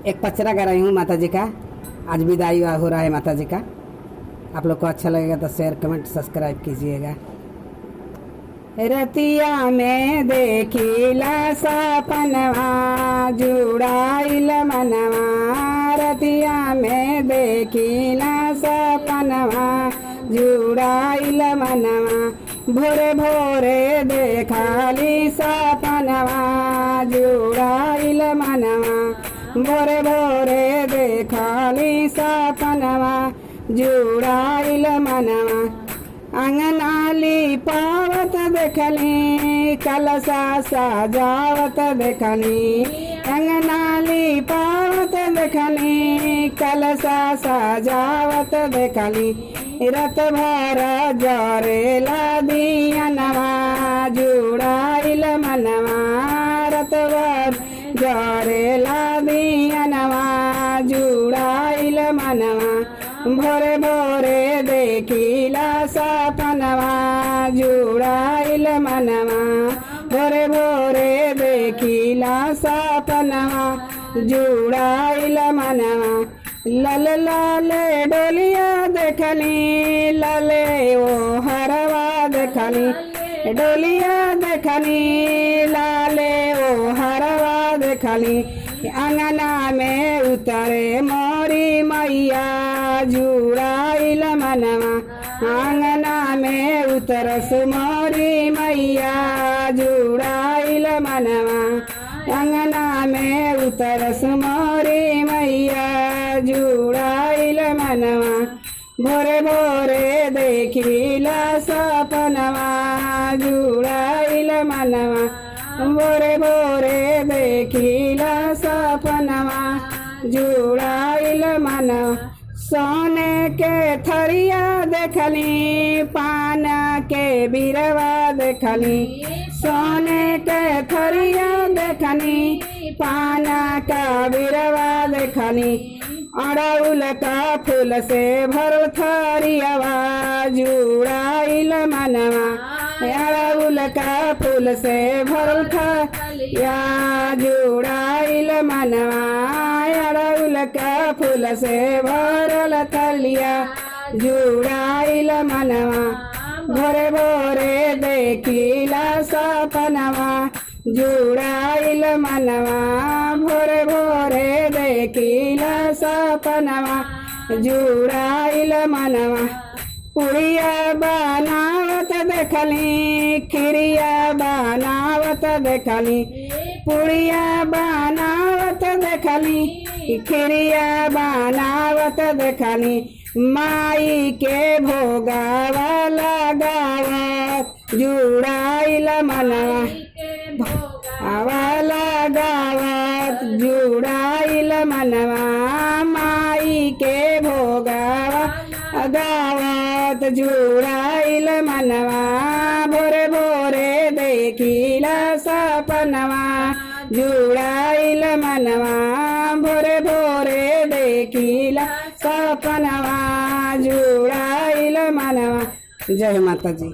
एक पचरा गा रही हूँ माता जी का। आज विदाई हो रहा है माता जी का। आप लोग को अच्छा लगेगा तो शेयर कमेंट सब्सक्राइब कीजिएगा। रतिया में देखिला सपनवा जुड़ाइल मनवा, रतिया में देखिला सपनवा जुड़ाइल मनवा, भोरे भोरे देखाली सपनवा जुड़ाइल मनवा, भोरे भोरे देखाली सपनवा जुड़ाइल मनवा। अंगनाली पावत देखली कलसा सजावत देखली, अंगनाली पावत देखली कलसा सजावत देखली, रत भर जरेला दियनवा जुड़ाइल मनवा, रत भर जरेला दियनवा जुड़ाइल मनवा, भोरे भोरे देखिला सपनवा जुड़ाइल मनवा, भोरे भोरे देखिला सपनवा जुड़ाइल मनवा। लल लाले डोलिया देखली लले ओ हरवा देखली, डोलिया देखली लाले ओ हरवा देखली, अंगना में उतरे मोरी मैया जुड़ाइल मनवा, अंगना में उतरस मोरी मैया जुड़ाइल मनवा, अंगना में उतरस मोरी मैया जुड़ाइल मनवा, भोरे भोरे देखिला सपनवा जुड़ाइल मनवा, भोरे भोरे देखिला सपनवा जुड़ाइल मनवा। सोने के थरिया देखली पान के बिरवा देखली, सोने के थरिया देखली पान का बिरवा देखली, अड़उल का फूल से भरल थरियावा जुड़ाइल मनवा, अड़उल का फूल से भरल थरिया जुड़ाइल मनवा, अड़उल का फूल से भरल थलिया जुड़ाइल मनवा, भोरे भोरे देखिला सपनवा जुड़ाइल मनवा, भोरे भोरे देखिला सपनवा जुड़ाइल मनवा। पुड़िया बनावत देखली खिरिया बनावत देखली, पुड़िया बनावत देखली खिरिया बनावत देखली, माई के भोगावा लगावत जुड़ाइल मनवा, आवाला गावत जुड़ाइल मनवा, माई के भोगावा गावत जुड़ाइल मनवा, भोरे भोरे देखिला सपनवा जुड़ाइल मनवा, भोरे भोरे देखिला सपनवा जुड़ाइल मनवा। जय माता जी।